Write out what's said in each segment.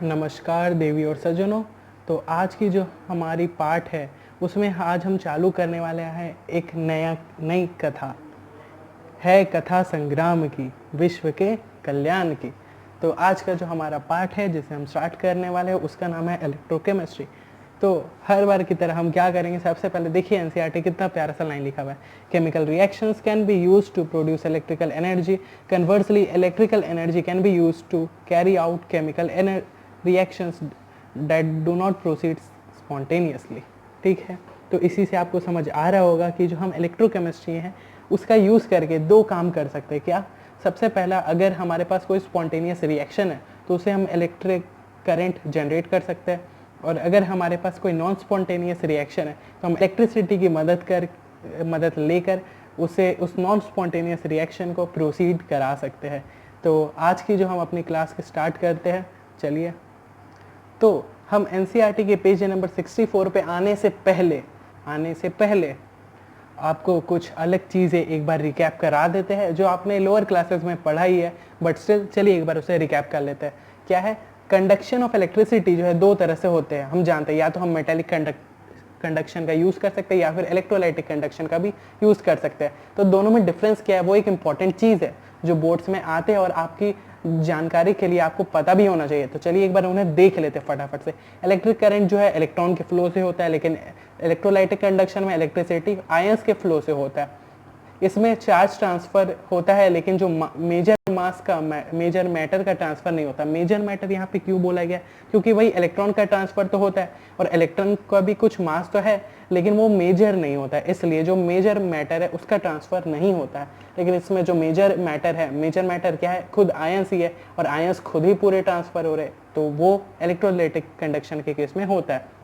नमस्कार देवी और सज्जनों। तो आज की जो हमारी पाठ है उसमें आज हम चालू करने वाले हैं एक नई कथा है, कथा संग्राम की, विश्व के कल्याण की। तो आज का जो हमारा पाठ है जिसे हम स्टार्ट करने वाले हैं उसका नाम है इलेक्ट्रोकेमिस्ट्री। तो हर बार की तरह हम क्या करेंगे, सबसे पहले देखिए एनसीईआरटी कितना प्यारा सा लाइन लिखा हुआ है। Chemical reactions can be used to produce electrical energy, conversely electrical energy can be used to carry out chemical reactions that do not proceed spontaneously. ठीक है, तो इसी से आपको समझ आ रहा होगा कि जो हम इलेक्ट्रोकेमिस्ट्री हैं उसका यूज़ करके दो काम कर सकते हैं। क्या? सबसे पहला, अगर हमारे पास कोई स्पॉन्टेनियस रिएक्शन है तो उसे हम इलेक्ट्रिक करंट जनरेट कर सकते हैं, और अगर हमारे पास कोई नॉन स्पॉन्टेनियस रिएक्शन है तो हम इलेक्ट्रिसिटी की मदद लेकर उसे उस नॉन स्पॉन्टेनियस रिएक्शन को प्रोसीड करा सकते हैं। तो आज की जो हम अपनी क्लास के स्टार्ट करते हैं, चलिए। तो हम एनसीईआरटी के पेज नंबर 64 पे आने से पहले आपको कुछ अलग चीज़ें एक बार रिकैप करा देते हैं जो आपने लोअर क्लासेस में पढ़ाई है, बट स्टिल चलिए एक बार उसे रिकैप कर लेते हैं। क्या है? कंडक्शन ऑफ इलेक्ट्रिसिटी जो है दो तरह से होते हैं, हम जानते हैं। या तो हम मेटेलिक कंडक्शन का यूज़ कर सकते हैं या फिर इलेक्ट्रोलाइटिक कंडक्शन का भी यूज़ कर सकते हैं। तो दोनों में डिफरेंस क्या है, वो एक इंपॉर्टेंट चीज़ है जो बोर्ड्स में आते हैं और आपकी जानकारी के लिए आपको पता भी होना चाहिए। तो चलिए एक बार उन्हें देख लेते हैं फटाफट से। इलेक्ट्रिक करंट जो है इलेक्ट्रॉन के फ्लो से होता है, लेकिन इलेक्ट्रोलाइटिक कंडक्शन में इलेक्ट्रिसिटी आयंस के फ्लो से होता है। इसमें चार्ज ट्रांसफर होता है, लेकिन जो मेजर मैटर का ट्रांसफर नहीं होता। मेजर मैटर यहाँ पे क्यों बोला गया? क्योंकि वही इलेक्ट्रॉन का ट्रांसफर तो होता है और इलेक्ट्रॉन का भी कुछ मास तो है, लेकिन वो मेजर नहीं होता है, इसलिए जो मेजर मैटर है उसका ट्रांसफर नहीं होता है। लेकिन इसमें जो मेजर मैटर क्या है? खुद आयंस ही है, और आयंस खुद ही पूरे ट्रांसफर हो रहे, तो वो इलेक्ट्रोलाइटिक कंडक्शन के केस में होता है।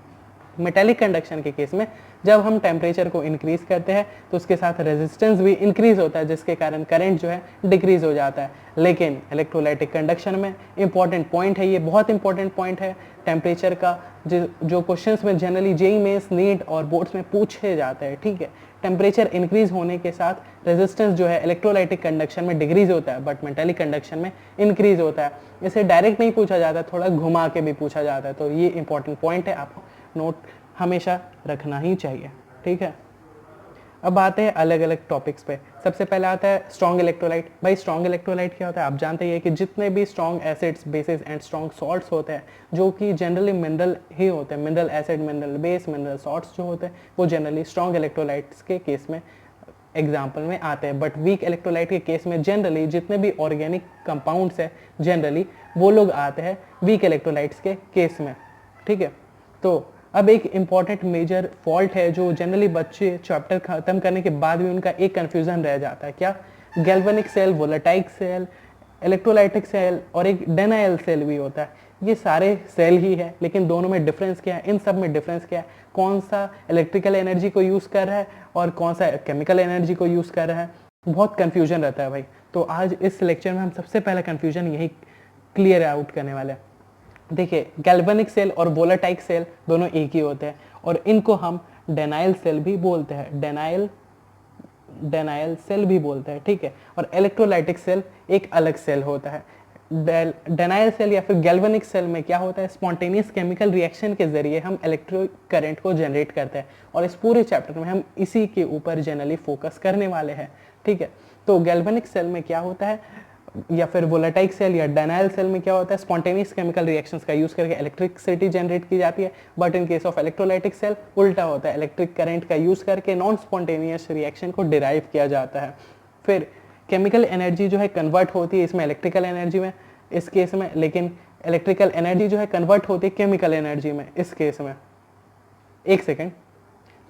मेटेलिक कंडक्शन के केस में जब हम टेम्परेचर को इंक्रीज करते हैं तो उसके साथ रेजिस्टेंस भी इंक्रीज होता है, जिसके कारण करंट जो है डिक्रीज हो जाता है। लेकिन इलेक्ट्रोलाइटिक कंडक्शन में इंपॉर्टेंट पॉइंट है, ये बहुत इंपॉर्टेंट पॉइंट है टेम्परेचर का, जो क्वेश्चंस में जनरली जेईई मेंस, नीट और बोर्ड्स में पूछे जाते हैं। ठीक है, टेम्परेचर इंक्रीज होने के साथ रेजिस्टेंस जो है इलेक्ट्रोलाइटिक कंडक्शन में डिक्रीज होता है, बट मेटेलिक कंडक्शन में इंक्रीज होता है। इसे डायरेक्ट नहीं पूछा जाता, थोड़ा घुमा के भी पूछा जाता है। तो ये इंपॉर्टेंट पॉइंट है, आपको नोट हमेशा रखना ही चाहिए। ठीक है, अब आते हैं अलग अलग टॉपिक्स पे। सबसे पहले आता है स्ट्रॉन्ग इलेक्ट्रोलाइट। भाई स्ट्रॉन्ग इलेक्ट्रोलाइट क्या होता है? आप जानते हैं कि जितने भी strong acids, basis and strong salts होते हैं, जो कि जनरली मिनरल ही होते हैं, mineral acid, mineral base, mineral salts जो होते हैं, वो जनरली स्ट्रॉन्ग इलेक्ट्रोलाइट्स के केस में एग्जाम्पल में आते हैं। बट वीक इलेक्ट्रोलाइट के केस में जनरली जितने भी ऑर्गेनिक कंपाउंड्स है, जनरली वो लोग आते हैं वीक इलेक्ट्रोलाइट्स के केस में। ठीक है, तो अब एक इंपॉर्टेंट मेजर फॉल्ट है जो जनरली बच्चे चैप्टर खत्म करने के बाद भी उनका एक कंफ्यूजन रह जाता है। क्या? Galvanic cell, voltaic cell, electrolytic cell और एक डेनाइल सेल भी होता है। ये सारे सेल ही है, लेकिन दोनों में डिफरेंस क्या है? इन सब में डिफरेंस क्या है? कौन सा इलेक्ट्रिकल एनर्जी को यूज़ कर रहा है और कौन सा केमिकल एनर्जी को यूज़ कर रहा है, बहुत कन्फ्यूजन रहता है भाई। तो आज इस लेक्चर में हम सबसे पहला कन्फ्यूजन यही क्लियर आउट करने वाले हैं। देखिए, गैल्वेनिक सेल और वोलेटाइक सेल दोनों एक ही होते हैं, और इनको हम डेनाइल सेल भी बोलते हैं, डेनाइल सेल भी बोलते हैं। ठीक है, और इलेक्ट्रोलाइटिक सेल एक अलग सेल होता है। डेनाइल सेल या फिर गैल्वेनिक सेल में क्या होता है? स्पॉन्टेनियस केमिकल रिएक्शन के जरिए हम इलेक्ट्रिक करंट को जनरेट करते हैं, और इस पूरे चैप्टर में हम इसी के ऊपर जनरली फोकस करने वाले हैं। ठीक है, तो गैल्वेनिक सेल में क्या होता है, या फिर वोलेटाइक सेल या डेनाइल सेल में क्या होता है? स्पॉन्टेनियस केमिकल रिएक्शंस का यूज करके इलेक्ट्रिसिटी जनरेट की जाती है। But in case of electrolytic cell उल्टा होता है, इलेक्ट्रिक करंट का यूज करके नॉन स्पॉन्टेनियस रिएक्शन को डिराइव किया जाता है। फिर केमिकल एनर्जी जो है कन्वर्ट होती है इसमें इलेक्ट्रिकल एनर्जी में, इस केस में, लेकिन इलेक्ट्रिकल एनर्जी जो है कन्वर्ट होती है केमिकल एनर्जी में इस केस में। एक सेकेंड,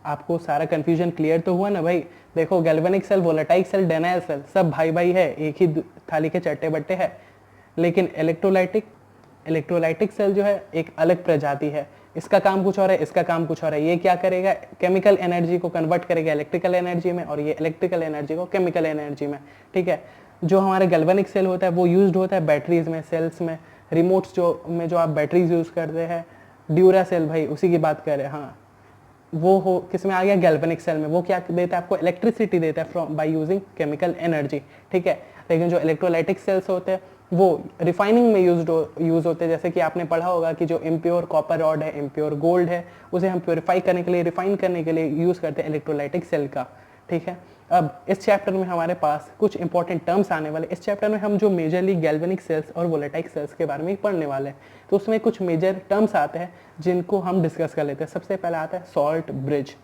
आपको सारा कंफ्यूजन क्लियर तो हुआ ना भाई? देखो, galvanic cell, voltaic cell, डेनाइल cell सब भाई भाई है, एक ही थाली के चट्टे बट्टे है। लेकिन इलेक्ट्रोलाइटिक सेल जो है एक अलग प्रजाति है, इसका काम कुछ और है, इसका काम कुछ और है। ये क्या करेगा? केमिकल एनर्जी को कन्वर्ट करेगा इलेक्ट्रिकल एनर्जी में, और ये इलेक्ट्रिकल एनर्जी को केमिकल एनर्जी में। ठीक है, जो हमारा गैल्वेनिक सेल होता है वो यूज्ड होता है बैटरीज में, सेल्स में, रिमोट्स जो आप बैटरीज यूज करते हैं, ड्यूरा सेल भाई उसी की बात कर रहे हैं। हाँ, वो हो किस में आ गया? गैल्वेनिक सेल में। वो क्या देता है आपको? इलेक्ट्रिसिटी देता है from by using chemical energy. ठीक है, लेकिन जो इलेक्ट्रोलाइटिक सेल्स होते हैं वो रिफाइनिंग में यूज होते हैं। जैसे कि आपने पढ़ा होगा कि जो इम्प्योर कॉपर रॉड है, इम्प्योर गोल्ड है, उसे हम प्योरीफाई करने के लिए, रिफाइन करने के लिए यूज करते हैं इलेक्ट्रोलाइटिक सेल का। ठीक है, अब इस चैप्टर में हमारे पास कुछ इंपॉर्टेंट टर्म्स आने वाले। इस चैप्टर में हम जो मेजरली गैल्वेनिक सेल्स और वोलेटाइक सेल्स के बारे में पढ़ने वाले हैं, तो उसमें कुछ मेजर टर्म्स आते हैं जिनको हम डिस्कस कर लेते हैं। सबसे पहला आता है सॉल्ट ब्रिज।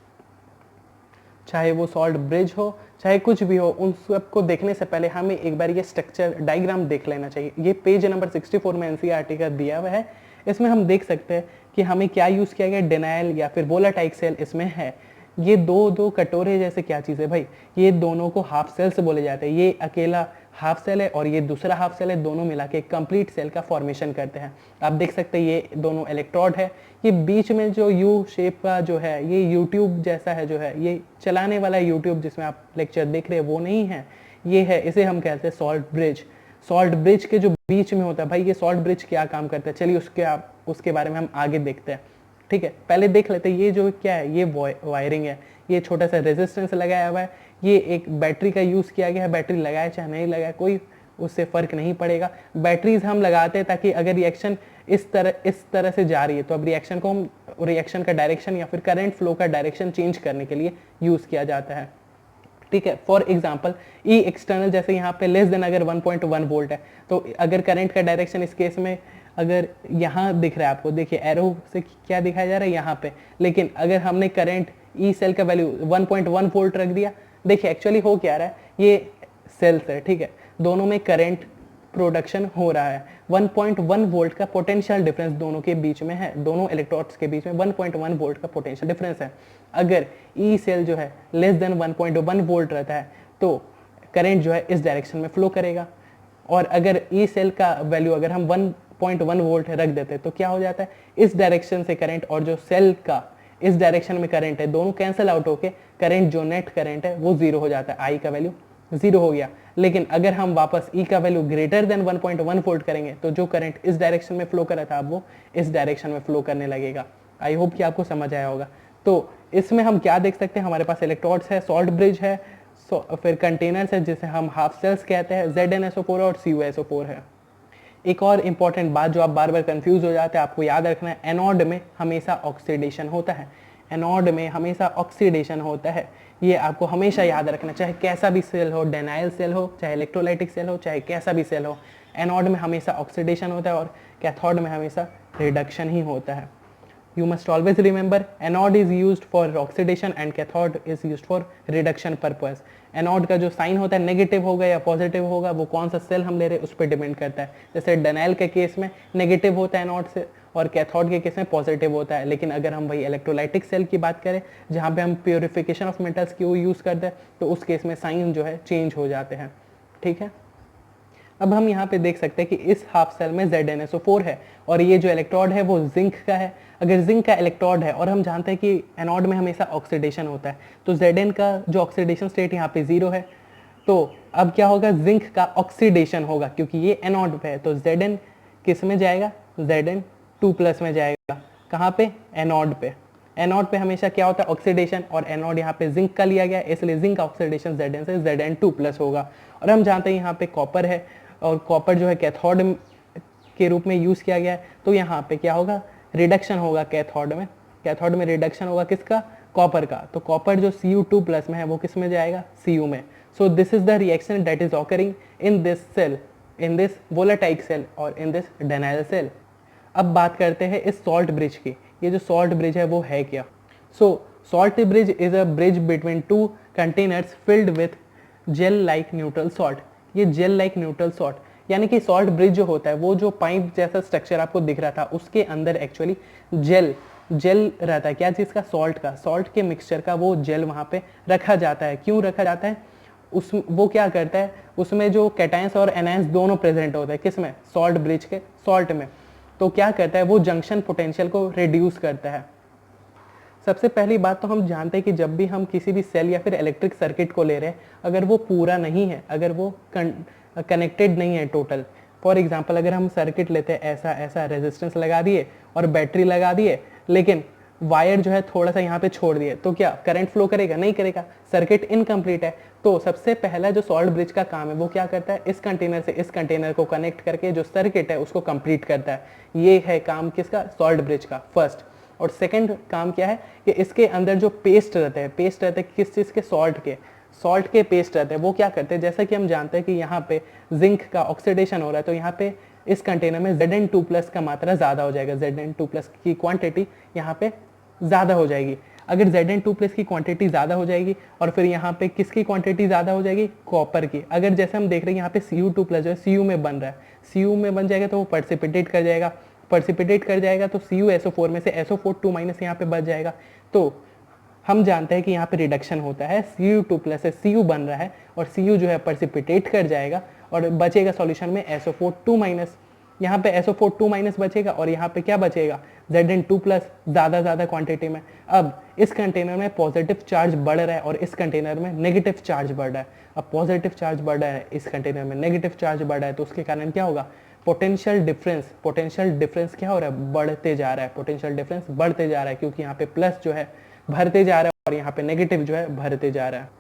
चाहे वो सॉल्ट ब्रिज हो, चाहे कुछ भी हो, उन सबको देखने से पहले हमें एक बार ये स्ट्रक्चर डायग्राम देख लेना चाहिए। ये पेज नंबर 64 में एनसीईआरटी का दिया हुआ है। इसमें हम देख सकते हैं कि हमें क्या यूज़ किया गया, डिनाइल या फिर वोलेटाइक सेल इसमें है। ये दो कटोरे जैसे क्या चीज़ है भाई, ये दोनों को हाफ सेल से बोले जाते हैं। ये अकेला हाफ सेल है और ये दूसरा हाफ सेल है, दोनों मिला के कंप्लीट सेल का फॉर्मेशन करते हैं। आप देख सकते हैं ये दोनों इलेक्ट्रोड है। ये बीच में जो यू शेप का जो है, ये यूट्यूब जैसा है जो है, ये चलाने वाला यूट्यूब जिसमें आप लेक्चर देख रहे हैं वो नहीं है, ये है, इसे हम कहते हैं सॉल्ट ब्रिज। सॉल्ट ब्रिज के जो बीच में होता है भाई, ये सॉल्ट ब्रिज क्या काम करता है, चलिए उसके बारे में हम आगे देखते हैं। ठीक है, पहले देख लेते हैं ये जो क्या है, ये वायरिंग है, ये छोटा सा रेजिस्टेंस लगाया हुआ है, ये एक बैटरी का यूज़ किया गया है। बैटरी लगाए चाहे नहीं लगाए कोई उससे फ़र्क नहीं पड़ेगा। बैटरीज हम लगाते हैं ताकि अगर रिएक्शन इस तरह से जा रही है तो अब रिएक्शन को हम रिएक्शन का डायरेक्शन या फिर करंट फ्लो का डायरेक्शन चेंज करने के लिए यूज़ किया जाता है। ठीक है, फॉर एग्जाम्पल ई एक्सटर्नल, जैसे यहाँ पे लेस देन अगर 1.1 वोल्ट है तो अगर करंट का डायरेक्शन इस केस में अगर यहाँ दिख रहा है आपको, देखिए एरो से क्या दिखाया जा रहा है यहाँ पे, लेकिन अगर हमने करंट ई सेल का वैल्यू 1.1 वोल्ट रख दिया, देखिए एक्चुअली हो क्या रहा है, ये सेल्स है, ठीक है, दोनों में करंट प्रोडक्शन हो रहा है। 1.1 वोल्ट का पोटेंशियल डिफरेंस दोनों के बीच में है, दोनों इलेक्ट्रोड्स के बीच में 1.1 वोल्ट का पोटेंशियल डिफरेंस है। अगर ई सेल जो है लेस देन 1.1 वोल्ट रहता है तो करंट जो है इस डायरेक्शन में फ्लो करेगा, और अगर ई सेल का वैल्यू अगर हम 1.1 वोल्ट रख देते हैं तो क्या हो जाता है, इस डायरेक्शन से करंट और जो सेल का इस डायरेक्शन में करंट है, दोनों कैंसिल आउट होके करंट जो नेट करंट है वो जीरो हो जाता है, आई का वैल्यू जीरो हो गया। लेकिन अगर हम वापस ई का वैल्यू ग्रेटर देन 1.1 वोल्ट करेंगे तो जो करंट इस डायरेक्शन में फ्लो कर रहा था अब वो इस डायरेक्शन में फ्लो करने लगेगा। आई होप कि आपको समझ आया होगा। तो इसमें हम क्या देख सकते हैं, हमारे पास इलेक्ट्रोड्स है, सॉल्ट ब्रिज है, फिर कंटेनर्स है जिसे हम हाफ सेल्स कहते हैं, ZnSO4 और CuSO4 है। एक और इंपॉर्टेंट बात जो आप बार बार कंफ्यूज हो जाते हैं, आपको याद रखना है, एनोड में हमेशा ऑक्सीडेशन होता है। एनोड में हमेशा ऑक्सीडेशन होता है, ये आपको हमेशा याद रखना, चाहे कैसा भी सेल हो, डेनाइल सेल हो, चाहे इलेक्ट्रोलाइटिक सेल हो, चाहे कैसा भी सेल हो, एनोड में हमेशा ऑक्सीडेशन होता है और कैथोड में हमेशा रिडक्शन ही होता है। You must always remember anode is used for oxidation and cathode is used for reduction purpose. Anode का जो साइन होता है नेगेटिव होगा या पॉजिटिव होगा, वो कौन सा सेल हम ले रहे हैं उस पर डिपेंड करता है। जैसे डेनाइल के केस में नेगेटिव होता है एनोड से और कैथोड के केस में पॉजिटिव होता है। लेकिन अगर हम वही इलेक्ट्रोलाइटिक सेल की बात करें जहाँ पे हम प्योरिफिकेशन ऑफ मेटल्स की वो यूज़ करते हैं तो उस केस में साइन जो है चेंज हो जाते हैं। ठीक है, अब हम यहाँ पे देख सकते हैं कि इस हाफ सेल में ZnSO4 है और ये जो इलेक्ट्रोड है वो जिंक का है। अगर जिंक का इलेक्ट्रोड है और हम जानते हैं कि एनोड में हमेशा ऑक्सीडेशन होता है तो Zn का जो ऑक्सीडेशन स्टेट यहाँ पे 0 है, तो अब क्या होगा, जिंक का ऑक्सीडेशन होगा क्योंकि ये एनोड पे है, तो Zn किस में जाएगा, Zn2+ में जाएगा। कहाँ पे, एनोड पे। एनोड पे हमेशा क्या होता है, ऑक्सीडेशन, और एनोड यहाँ पे जिंक का लिया गया इसलिए जिंक का ऑक्सीडेशन Zn से Zn2+ होगा। और हम जानते हैं यहाँ पे कॉपर है और कॉपर जो है कैथोड के रूप में यूज़ किया गया है, तो यहाँ पे क्या होगा, रिडक्शन होगा कैथोड में। कैथोड में रिडक्शन होगा किसका, कॉपर का। तो कॉपर जो Cu2+ में है वो किस में जाएगा, Cu में। So this is the reaction that is occurring in this cell, in this voltaic cell और इन दिस डेनाइल सेल। अब बात करते हैं इस सॉल्ट ब्रिज की। ये जो सॉल्ट ब्रिज है वो है क्या। सो salt bridge is a bridge between two containers filled with gel like neutral salt. ये जेल लाइक न्यूट्रल सॉल्ट यानी कि सॉल्ट ब्रिज जो होता है वो जो पाइप जैसा स्ट्रक्चर आपको दिख रहा था उसके अंदर एक्चुअली जेल रहता है। क्या चीज़ का, सॉल्ट का, सॉल्ट के मिक्सचर का वो जेल वहाँ पे रखा जाता है। क्यों रखा जाता है, उस वो क्या करता है, उसमें जो कैटायंस और एनायंस दोनों प्रेजेंट होते हैं, किसमें, सॉल्ट ब्रिज के सॉल्ट में। तो क्या करता है, वो जंक्शन पोटेंशियल को रिड्यूस करता है। सबसे पहली बात तो हम जानते हैं कि जब भी हम किसी भी सेल या फिर इलेक्ट्रिक सर्किट को ले रहे हैं, अगर वो पूरा नहीं है, अगर वो कनेक्टेड नहीं है टोटल, फॉर एग्जांपल अगर हम सर्किट लेते हैं ऐसा रेजिस्टेंस लगा दिए और बैटरी लगा दिए, लेकिन वायर जो है थोड़ा सा यहाँ पे छोड़ दिए तो क्या करंट फ्लो करेगा? नहीं करेगा, सर्किट इनकम्प्लीट है। तो सबसे पहला जो सॉल्ट ब्रिज का काम है वो क्या करता है? इस कंटेनर से इस कंटेनर को कनेक्ट करके जो सर्किट है उसको कंप्लीट करता है। ये है काम किसका? सॉल्ट ब्रिज का, फर्स्ट। और सेकंड काम क्या है कि इसके अंदर जो पेस्ट रहते हैं, पेस्ट रहते हैं किस चीज़ के? सॉल्ट के पेस्ट रहते हैं। वो क्या करते हैं? जैसा कि हम जानते हैं कि यहाँ पे जिंक का ऑक्सीडेशन हो रहा है, तो यहाँ पे इस कंटेनर में Zn2+ का मात्रा ज़्यादा हो जाएगा, Zn2+ की क्वांटिटी यहाँ पे ज़्यादा हो जाएगी। अगर Zn2+ की क्वांटिटी ज़्यादा हो जाएगी और फिर यहाँ पे किसकी क्वांटिटी ज़्यादा हो जाएगी? कॉपर की। अगर जैसे हम देख रहे हैं यहाँ पे Cu2+ जो है Cu में बन रहा है, Cu में बन जाएगा तो वो पर्सिपिटेट कर जाएगा, पर्सिपिटेट कर जाएगा तो CuSO4 में से SO4 यहाँ पे बच जाएगा। तो हम जानते हैं कि यहाँ पे रिडक्शन होता है, Cu2+ से Cu बन रहा है और Cu जो है पर्सिपिटेट कर जाएगा और बचेगा सॉल्यूशन में SO4 यहाँ पे SO4 बचेगा और यहाँ पे क्या बचेगा? Zn2+ ज़्यादा क्वांटिटी में। अब इस कंटेनर में पॉजिटिव चार्ज बढ़ रहा है और इस कंटेनर में नेगेटिव चार्ज बढ़ रहा है। अब पॉजिटिव चार्ज बढ़ रहा है, इस कंटेनर में नेगेटिव चार्ज बढ़ रहा है, तो उसके कारण क्या होगा? पोटेंशियल डिफरेंस क्या हो रहा है? बढ़ते जा रहा है, पोटेंशियल डिफरेंस बढ़ते जा रहा है, क्योंकि यहाँ पे प्लस जो है भरते जा रहा है और यहाँ पे नेगेटिव जो है भरते जा रहा है।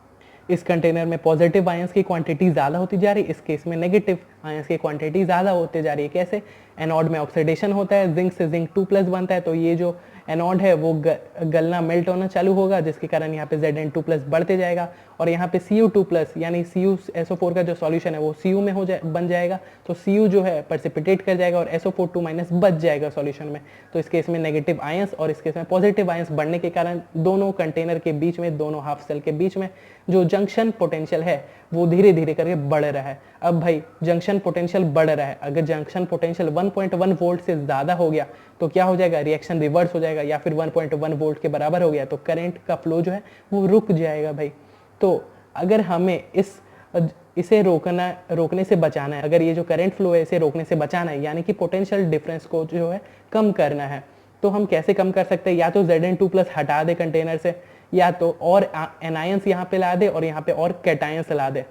इस कंटेनर में पॉजिटिव आयंस की क्वांटिटी ज़्यादा होती जा रही है, इस केस में नेगेटिव आयंस की क्वांटिटी ज़्यादा होते जा रही है। कैसे? एनोड में ऑक्सीडेशन होता है, जिंक से Zn2+ बनता है, तो ये जो एनोड है वो गलना, मेल्ट होना चालू होगा, जिसके कारण यहाँ पे Zn2+ बढ़ते जाएगा और यहाँ पे Cu2+ यानी CuSO4 का जो सॉल्यूशन है वो Cu में बन जाएगा, तो Cu जो है पर्सिपिटेट कर जाएगा और SO4 बच जाएगा सॉल्यूशन में। तो इस केस में नेगेटिव आयंस और इस केस में पॉजिटिव आयंस बढ़ने के कारण दोनों कंटेनर के बीच में, दोनों हाफ सेल के बीच में जो जंक्शन पोटेंशियल है वो धीरे धीरे करके बढ़ रहा है। अब भाई जंक्शन पोटेंशियल बढ़ रहा है, अगर जंक्शन पोटेंशियल 1.1 वोल्ट से ज़्यादा हो गया तो क्या हो जाएगा? रिएक्शन रिवर्स हो जाएगा, या फिर 1.1 वोल्ट के बराबर हो गया तो करंट का फ्लो जो है वो रुक जाएगा भाई। तो अगर हमें इसे रोकने से बचाना है, अगर ये जो करंट फ्लो है इसे रोकने से बचाना है, यानी कि पोटेंशियल डिफरेंस को जो है कम करना है, तो हम कैसे कम कर सकते हैं? या तो Zn2+ हटा दे कंटेनर से, या तो और एनायंस यहाँ पे ला दे और यहाँ पे और कैटायंस ला दे।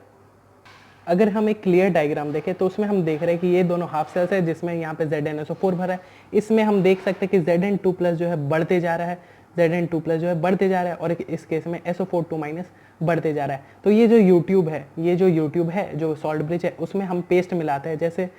अगर हम एक क्लियर डायग्राम देखें तो उसमें हम देख रहे हैं कि ये दोनों हाफ सेल्स है जिसमें यहाँ पे ZnSO4 भरा है। इसमें हम देख सकते हैं कि Zn2+ जो है बढ़ते जा रहा है, Zn2+ जो है बढ़ते जा रहा है और इस केस में SO4 बढ़ते जा रहा है। तो ये जो यूट्यूब है जो सॉल्ट ब्रिज है उसमें हम पेस्ट मिलाते हैं, जैसे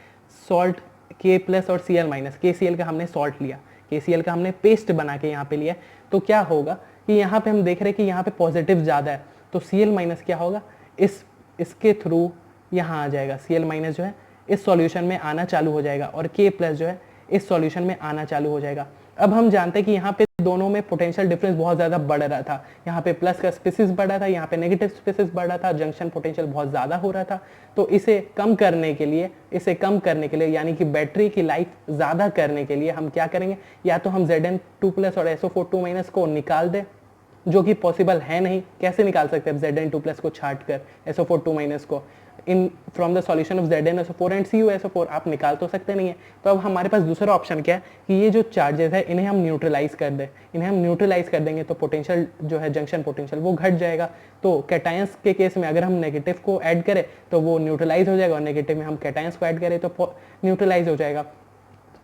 सॉल्ट K+ और Cl-, KCl का हमने सॉल्ट लिया, KCl का हमने पेस्ट बना के यहाँ पे लिया, तो क्या होगा कि यहाँ पे हम देख रहे हैं कि यहाँ पे पॉजिटिव ज़्यादा है, तो Cl- क्या होगा? इसके थ्रू यहाँ आ जाएगा, Cl- जो है इस सॉल्यूशन में आना चालू हो जाएगा और K+ जो है इस सॉल्यूशन में आना चालू हो जाएगा। अब हम जानते हैं कि यहाँ पे दोनों में पोटेंशियल डिफरेंस बहुत ज़्यादा बढ़ रहा था, यहाँ पे प्लस का स्पीसीज बढ़ रहा था, यहाँ पे नेगेटिव स्पीसीज बढ़ रहा था, जंक्शन पोटेंशियल बहुत ज़्यादा हो रहा था। तो इसे कम करने के लिए यानी कि बैटरी की लाइफ ज़्यादा करने के लिए हम क्या करेंगे? या तो हम Zn2+ और SO4 को निकाल दें, जो कि पॉसिबल है नहीं। कैसे निकाल सकते हैं Zn2+ को छाट कर SO4 को? In from the solution of ZnSO4 and CuSO4 आप निकाल तो सकते नहीं है। तो अब हमारे पास दूसरा ऑप्शन क्या है कि ये जो चार्जेस है इन्हें हम न्यूट्रलाइज कर दें। इन्हें हम न्यूट्रलाइज कर देंगे तो पोटेंशियल जो है जंक्शन पोटेंशियल वो घट जाएगा। तो कैटायंस के केस में अगर हम नेगेटिव को ऐड करें तो वो न्यूट्रलाइज हो जाएगा और नेगेटिव में हम कैटायंस को ऐड करें तो न्यूट्रलाइज हो जाएगा।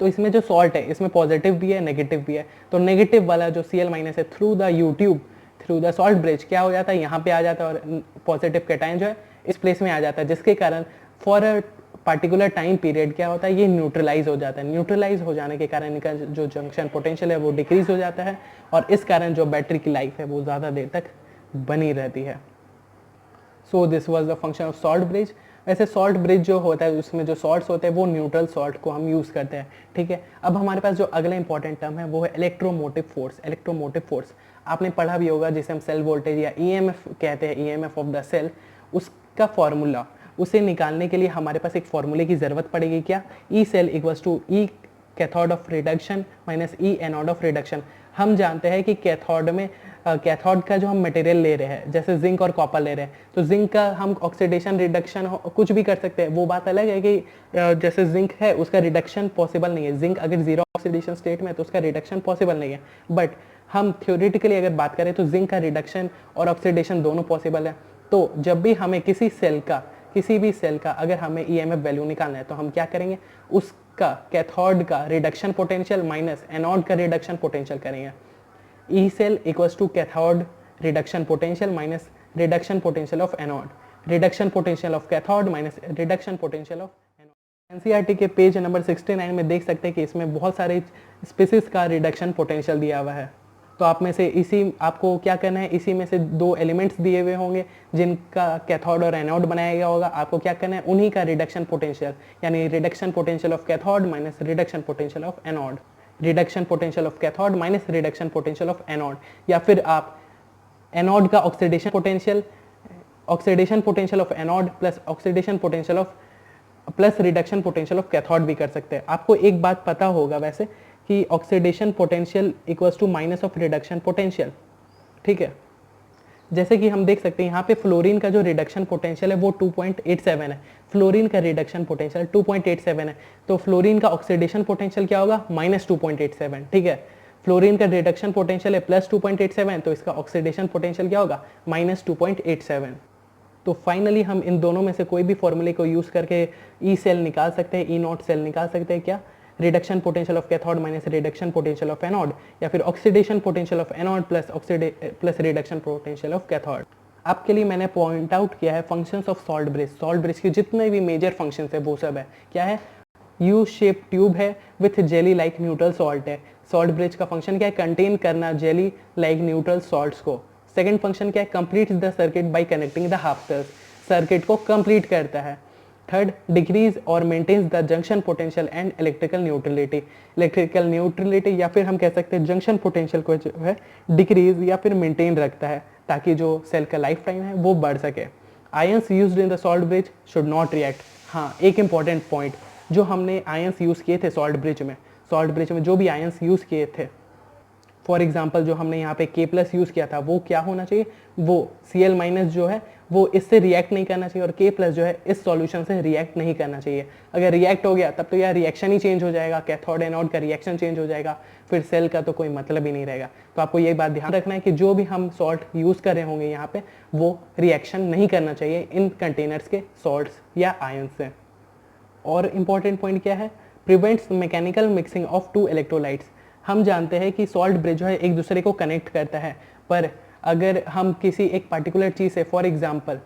तो इसमें जो सॉल्ट है इसमें पॉजिटिव भी है नेगेटिव भी है, तो नेगेटिव वाला जो Cl- है through the YouTube, through the salt bridge क्या हो जाता है? यहाँ पे आ जाता है और पॉजिटिव कैटायन जो है इस प्लेस में आ जाता है, जिसके कारण for a particular time period क्या होता है? ये न्यूट्रलाइज हो जाता है। न्यूट्रलाइज हो जाने के कारण इनका जो जंक्शन पोटेंशियल है वो डिक्रीज हो जाता है और इस कारण जो बैटरी की लाइफ है वो ज़्यादा देर तक बनी रहती है। सो this was the function of salt bridge. वैसे सॉल्ट ब्रिज जो होता है उसमें जो सॉल्ट्स होते हैं वो न्यूट्रल सॉल्ट को हम यूज़ करते हैं, ठीक है। अब हमारे पास जो अगला इंपॉर्टेंट टर्म है वो है इलेक्ट्रोमोटिव फोर्स। इलेक्ट्रोमोटिव फोर्स आपने पढ़ा भी होगा, जिसे हम सेल वोल्टेज या EMF कहते हैं, EMF ऑफ द सेल। उसका फॉर्मूला, उसे निकालने के लिए हमारे पास एक फॉर्मूले की ज़रूरत पड़ेगी। क्या? E cell equals to E cathode of reduction minus E anode of reduction. हम जानते हैं कि कैथोड का जो हम मटेरियल ले रहे हैं, जैसे जिंक और कॉपर ले रहे हैं, तो जिंक का हम ऑक्सीडेशन रिडक्शन कुछ भी कर सकते हैं। वो बात अलग है कि जैसे जिंक है उसका रिडक्शन पॉसिबल नहीं है। जिंक अगर जीरो ऑक्सीडेशन स्टेट में है तो उसका रिडक्शन पॉसिबल नहीं है। बट हम थ्योरेटिकली अगर बात करें तो जिंक का रिडक्शन और ऑक्सीडेशन दोनों पॉसिबल है। तो जब भी हमें किसी भी सेल का अगर हमें EMF वैल्यू निकालना है तो हम क्या करेंगे? उसका कैथोड का रिडक्शन पोटेंशियल माइनस एनोड का रिडक्शन पोटेंशियल करेंगे। E cell equals to cathode reduction potential minus reduction potential of anode, reduction potential of cathode minus reduction potential of anode. NCERT के पेज नंबर 69 में देख सकते हैं कि इसमें बहुत सारे स्पीसीज का रिडक्शन पोटेंशियल दिया हुआ है। तो आप में से इसी आपको क्या करना है, इसी में से दो एलिमेंट्स दिए हुए होंगे जिनका कैथोड और एनोड बनाया गया होगा। आपको क्या करना है, उन्हीं का रिडक्शन पोटेंशियल यानी reduction potential of cathode minus reduction potential of anode, reduction potential of cathode minus reduction potential of anode, या फिर आप एनोड का oxidation potential of anode plus oxidation potential of plus reduction potential of cathode भी कर सकते हैं। आपको एक बात पता होगा वैसे कि oxidation potential equals to minus of reduction potential, ठीक है। जैसे कि हम देख सकते हैं यहाँ पे फ्लोरीन का जो रिडक्शन पोटेंशियल है वो 2.87 है, फ्लोरीन का रिडक्शन पोटेंशियल 2.87 है, तो फ्लोरीन का ऑक्सीडेशन पोटेंशियल क्या होगा, -2.87, ठीक है। फ्लोरीन का रिडक्शन पोटेंशियल है +2.87, तो इसका ऑक्सीडेशन पोटेंशियल क्या होगा, -2.87। तो फाइनली हम इन दोनों में से कोई भी फॉर्मूले को यूज करके ई सेल निकाल सकते हैं, ई नॉट सेल निकाल सकते हैं, क्या, reduction potential of cathode minus reduction potential of anode, या फिर oxidation potential of anode plus reduction potential of cathode. आपके लिए मैंने पॉइंट आउट किया है functions of salt bridge. Salt bridge के जितने भी मेजर फंक्शंस है वो सब है, क्या है, यू शेप ट्यूब है with jelly like neutral salt है। सॉल्ट ब्रिज का फंक्शन क्या है, कंटेन करना जेली लाइक न्यूट्रल सॉल्ट्स को। सेकंड फंक्शन क्या है, complete the circuit by connecting the half cells, circuit को कंप्लीट करता है। थर्ड, डिक्रीज और maintains the junction potential and electrical neutrality. Electrical neutrality या फिर हम कह सकते हैं जंक्शन पोटेंशियल को जो है डिक्रीज या फिर मेंटेन रखता है ताकि जो सेल का लाइफ टाइम है वो बढ़ सके। Ions used in the salt bridge should not react. हाँ, एक इंपॉर्टेंट पॉइंट, जो हमने आयंस यूज़ किए थे सॉल्ट ब्रिज में जो भी आयंस यूज़ किए थे, फॉर एग्जाम्पल जो हमने यहाँ पे K+ यूज़ किया था वो क्या होना चाहिए, वो Cl- जो है वो इससे रिएक्ट नहीं करना चाहिए और K+ जो है इस सॉल्यूशन से रिएक्ट नहीं करना चाहिए। अगर रिएक्ट हो गया तब तो यार रिएक्शन ही चेंज हो जाएगा, कैथोड एनोड का रिएक्शन चेंज हो जाएगा, फिर सेल का तो कोई मतलब ही नहीं रहेगा। तो आपको ये बात ध्यान रखना है कि जो भी हम सॉल्ट यूज़ कर रहे होंगे यहाँ पे वो रिएक्शन नहीं करना चाहिए इन कंटेनर्स के सॉल्ट्स या आयंस से। और इम्पॉर्टेंट पॉइंट क्या है, prevents mechanical mixing of two electrolytes. हम जानते हैं कि सॉल्ट ब्रिज जो है एक दूसरे को कनेक्ट करता है, पर अगर हम किसी एक पर्टिकुलर चीज़ से, फॉर एग्जांपल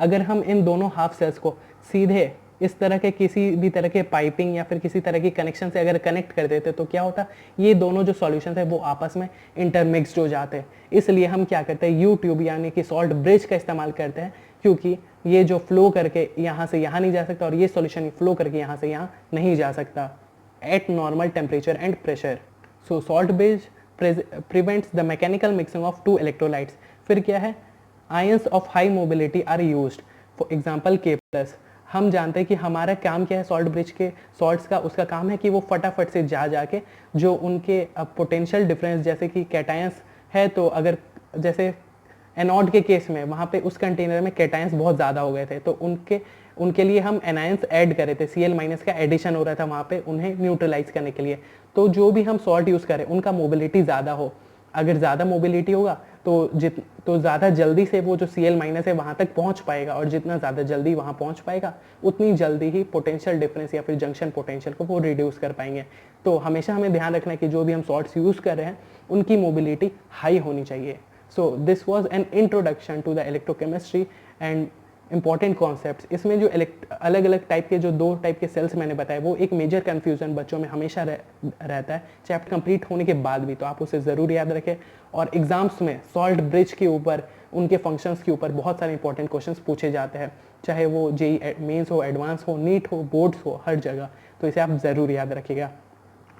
अगर हम इन दोनों हाफ सेल्स को सीधे इस तरह के किसी भी तरह के पाइपिंग या फिर किसी तरह की कनेक्शन से अगर कनेक्ट कर देते तो क्या होता, ये दोनों जो सॉल्यूशंस है वो आपस में इंटरमिक्स्ड हो जाते हैं। इसलिए हम क्या करते हैं, यू ट्यूब यानी कि सॉल्ट ब्रिज का इस्तेमाल करते हैं, क्योंकि ये जो फ्लो करके यहाँ से यहाँ नहीं जा सकता और ये सॉल्यूशन फ्लो करके यहाँ से यहाँ नहीं जा सकता at normal temperature and pressure. So salt bridge prevents the mechanical mixing of two electrolytes. फिर क्या है, ions of high mobility are used. For example K+. हम जानते हैं कि हमारा काम क्या है सॉल्ट ब्रिज के सॉल्ट्स का, उसका काम है कि वो फटाफट से जाके जो उनके पोटेंशियल डिफरेंस, जैसे कि कैटायंस है तो अगर जैसे एनोड के केस में वहाँ पे उस कंटेनर में कैटायंस बहुत ज़्यादा हो गए थे तो उनके लिए हम एनायंस ऐड करे थे, Cl- का एडिशन हो रहा था वहाँ पे उन्हें न्यूट्रलाइज करने के लिए। तो जो भी हम सॉल्ट यूज़ करें उनका मोबिलिटी ज़्यादा हो, अगर ज़्यादा मोबिलिटी होगा तो ज़्यादा जल्दी से वो जो Cl- है वहाँ तक पहुँच पाएगा, और जितना ज़्यादा जल्दी वहाँ पहुँच पाएगा उतनी जल्दी ही पोटेंशियल डिफरेंस या फिर जंक्शन पोटेंशियल को वो रिड्यूस कर पाएंगे। तो हमेशा हमें ध्यान रखना है कि जो भी हम सॉल्ट्स यूज़ कर रहे हैं उनकी मोबिलिटी हाई होनी चाहिए। So this was an introduction to the electrochemistry and important concepts. इसमें जो अलग अलग टाइप के जो दो टाइप के सेल्स मैंने बताए वो एक मेजर कन्फ्यूजन बच्चों में हमेशा रहता है चैप्टर कंप्लीट होने के बाद भी, तो आप उसे ज़रूर याद रखें। और एग्जाम्स में सॉल्ट ब्रिज के ऊपर, उनके फंक्शंस के ऊपर बहुत सारे इंपॉर्टेंट क्वेश्चंस पूछे जाते हैं, चाहे वो JEE मेंस हो, एडवांस हो, नीट हो, बोर्ड्स हो, हर जगह। तो इसे आप ज़रूर याद रखिएगा।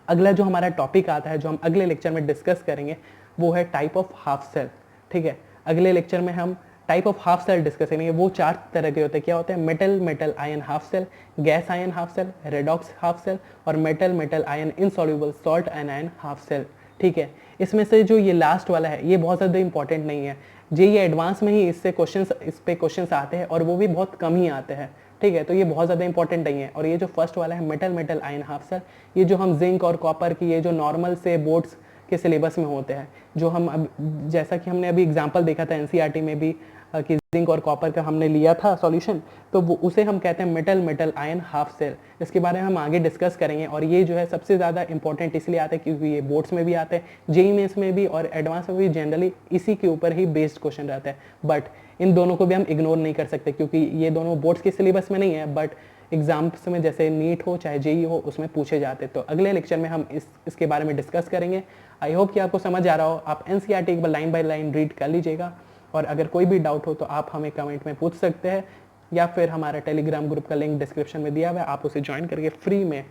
अगला जो हमारा टॉपिक आता है जो हम अगले लेक्चर में डिस्कस करेंगे वो है टाइप ऑफ हाफ सेल, ठीक है। अगले लेक्चर में हम type of half cell discuss करेंगे। वो 4 तरह के होते हैं, क्या होते हैं, metal ion half cell, gas ion half cell, redox half cell और metal ion insoluble salt ion half cell, ठीक है। इसमें से जो ये लास्ट वाला है ये बहुत ज़्यादा इंपॉर्टेंट नहीं है, JEE एडवांस में ही इस पे क्वेश्चंस आते हैं और वो भी बहुत कम ही आते हैं, ठीक है। तो ये बहुत ज़्यादा इंपॉर्टेंट नहीं है। और ये जो फर्स्ट वाला है मेटल आयन हाफ सेल, ये जो हम जिंक और कॉपर की ये जो नॉर्मल से बोर्ड्स के सिलेबस में होते हैं, जो हम अब जैसा कि हमने अभी एग्जांपल देखा था एनसीईआरटी में भी कि जिंक और कॉपर का हमने लिया था सॉल्यूशन, तो वो उसे हम कहते हैं metal metal ion half cell. इसके बारे में हम आगे डिस्कस करेंगे और ये जो है सबसे ज़्यादा इंपॉर्टेंट इसलिए आता है क्योंकि ये बोर्ड्स में भी आते हैं, जेईई मेंस में भी और एडवांस में भी जनरली इसी के ऊपर ही बेस्ड क्वेश्चन रहता है। बट इन दोनों को भी हम इग्नोर नहीं कर सकते क्योंकि ये दोनों बोर्ड्स के सिलेबस में नहीं है, बट एग्जाम्स में जैसे नीट हो चाहे जेईई हो उसमें पूछे जाते। तो अगले लेक्चर में हम इसके बारे में डिस्कस करेंगे। आई होप कि आपको समझ आ रहा हो। आप एनसीईआरटी एक बार लाइन बाय लाइन रीड कर लीजिएगा और अगर कोई भी डाउट हो तो आप हमें कमेंट में पूछ सकते हैं या फिर हमारा टेलीग्राम ग्रुप का लिंक डिस्क्रिप्शन में दिया हुआ है, आप उसे ज्वाइन करके फ्री में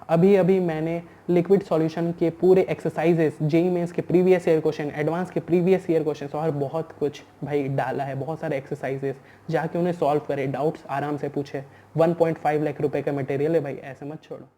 अभी मैंने लिक्विड सॉल्यूशन के पूरे एक्सरसाइजेस, जेईई मेंस के प्रीवियस ईयर क्वेश्चन, एडवांस के प्रीवियस ईयर क्वेश्चन और बहुत कुछ भाई डाला है, बहुत सारे एक्सरसाइजेस, जाके उन्हें सॉल्व करे, डाउट्स आराम से पूछे। 1.5 लाख रुपए का मटेरियल है भाई, ऐसे मत छोड़ो।